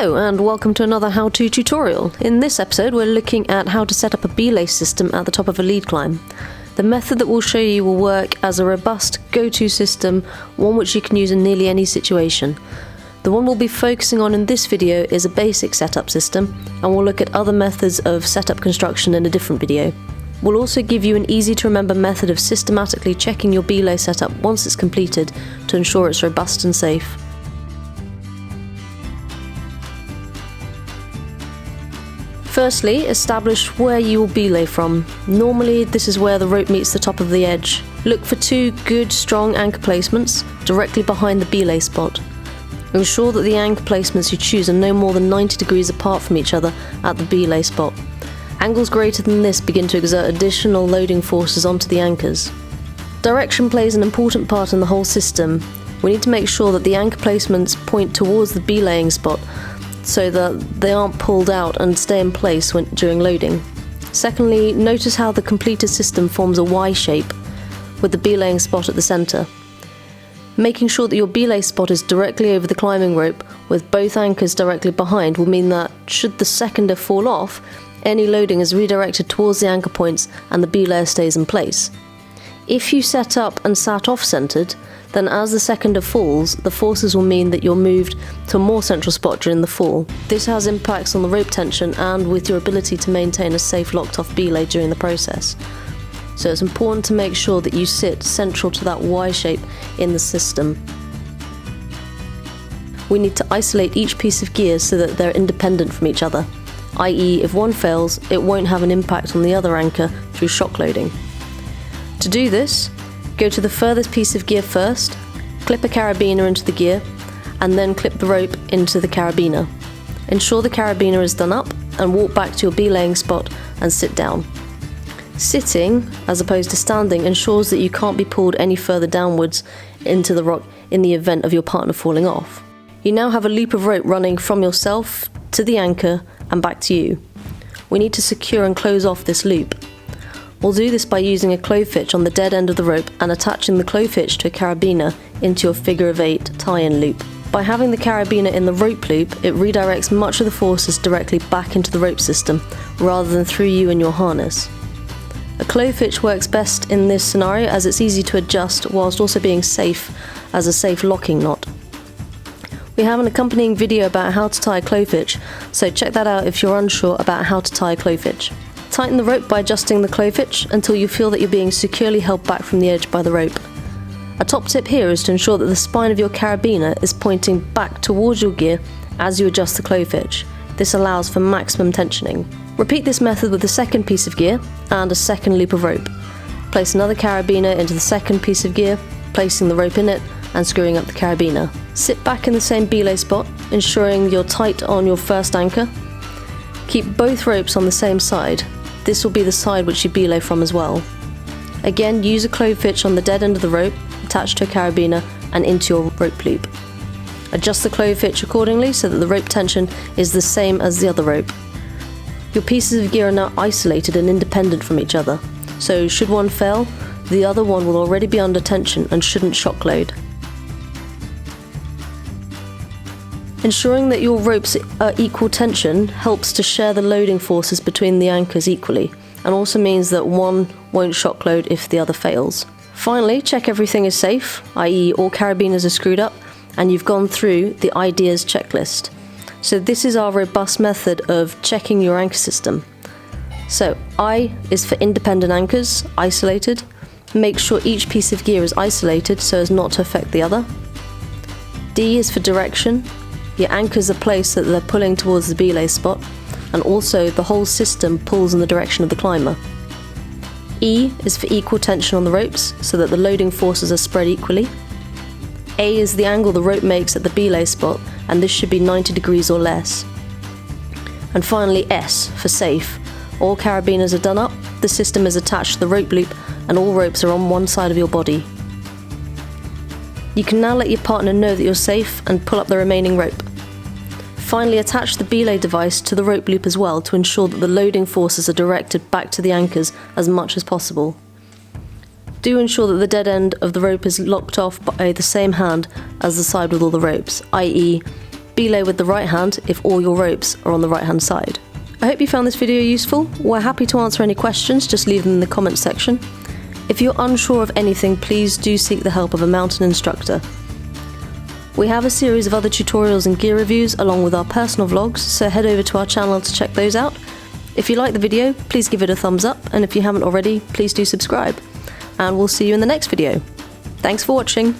Hello and welcome to another how-to tutorial. In this episode we're looking at how to set up a belay system at the top of a lead climb. The method that we'll show you will work as a robust go-to system, one which you can use in nearly any situation. The one we'll be focusing on in this video is a basic setup system, and we'll look at other methods of setup construction in a different video. We'll also give you an easy to remember method of systematically checking your belay setup once it's completed to ensure it's robust and safe. Firstly, establish where you will belay from. Normally this is where the rope meets the top of the edge. Look for two good strong anchor placements directly behind the belay spot. Ensure that the anchor placements you choose are no more than 90 degrees apart from each other at the belay spot. Angles greater than this begin to exert additional loading forces onto the anchors. Direction plays an important part in the whole system. We need to make sure that the anchor placements point towards the belaying spot so that they aren't pulled out and stay in place during loading. Secondly, notice how the completed system forms a Y shape with the belaying spot at the centre. Making sure that your belay spot is directly over the climbing rope with both anchors directly behind will mean that should the seconder fall off, any loading is redirected towards the anchor points and the belayer stays in place. If you set up and sat off-centred, then as the seconder falls, the forces will mean that you're moved to a more central spot during the fall. This has impacts on the rope tension and with your ability to maintain a safe locked-off belay during the process. So it's important to make sure that you sit central to that Y shape in the system. We need to isolate each piece of gear so that they're independent from each other, i.e. if one fails, it won't have an impact on the other anchor through shock loading. To do this, go to the furthest piece of gear first, clip a carabiner into the gear, and then clip the rope into the carabiner. Ensure the carabiner is done up and walk back to your belaying spot and sit down. Sitting, as opposed to standing, ensures that you can't be pulled any further downwards into the rock in the event of your partner falling off. You now have a loop of rope running from yourself to the anchor and back to you. We need to secure and close off this loop. We'll do this by using a clove hitch on the dead end of the rope and attaching the clove hitch to a carabiner into your figure-of-8 tie-in loop. By having the carabiner in the rope loop, it redirects much of the forces directly back into the rope system rather than through you and your harness. A clove hitch works best in this scenario as it's easy to adjust whilst also being safe as a safe locking knot. We have an accompanying video about how to tie a clove hitch, so check that out if you're unsure about how to tie a clove hitch. Tighten the rope by adjusting the clove hitch until you feel that you're being securely held back from the edge by the rope. A top tip here is to ensure that the spine of your carabiner is pointing back towards your gear as you adjust the clove hitch. This allows for maximum tensioning. Repeat this method with the second piece of gear and a second loop of rope. Place another carabiner into the second piece of gear, placing the rope in it and screwing up the carabiner. Sit back in the same belay spot, ensuring you're tight on your first anchor. Keep both ropes on the same side. This will be the side which you belay from as well. Again, use a clove hitch on the dead end of the rope, attached to a carabiner and into your rope loop. Adjust the clove hitch accordingly so that the rope tension is the same as the other rope. Your pieces of gear are now isolated and independent from each other, so should one fail, the other one will already be under tension and shouldn't shock load. Ensuring that your ropes are equal tension helps to share the loading forces between the anchors equally, and also means that one won't shock load if the other fails. Finally, check everything is safe, i.e. all carabiners are screwed up, and you've gone through the ideas checklist. So this is our robust method of checking your anchor system. So I is for independent anchors, isolated. Make sure each piece of gear is isolated so as not to affect the other. D is for direction. Your anchors are placed so that they're pulling towards the belay spot, and also the whole system pulls in the direction of the climber. E is for equal tension on the ropes so that the loading forces are spread equally. A is the angle the rope makes at the belay spot, and this should be 90 degrees or less. And finally S for safe. All carabiners are done up, the system is attached to the rope loop, and all ropes are on one side of your body. You can now let your partner know that you're safe and pull up the remaining rope. Finally, attach the belay device to the rope loop as well to ensure that the loading forces are directed back to the anchors as much as possible. Do ensure that the dead end of the rope is locked off by the same hand as the side with all the ropes, i.e. belay with the right hand if all your ropes are on the right hand side. I hope you found this video useful. We're happy to answer any questions, just leave them in the comments section. If you're unsure of anything, please do seek the help of a mountain instructor. We have a series of other tutorials and gear reviews along with our personal vlogs, so head over to our channel to check those out. If you like the video, please give it a thumbs up, and if you haven't already, please do subscribe. And we'll see you in the next video. Thanks for watching.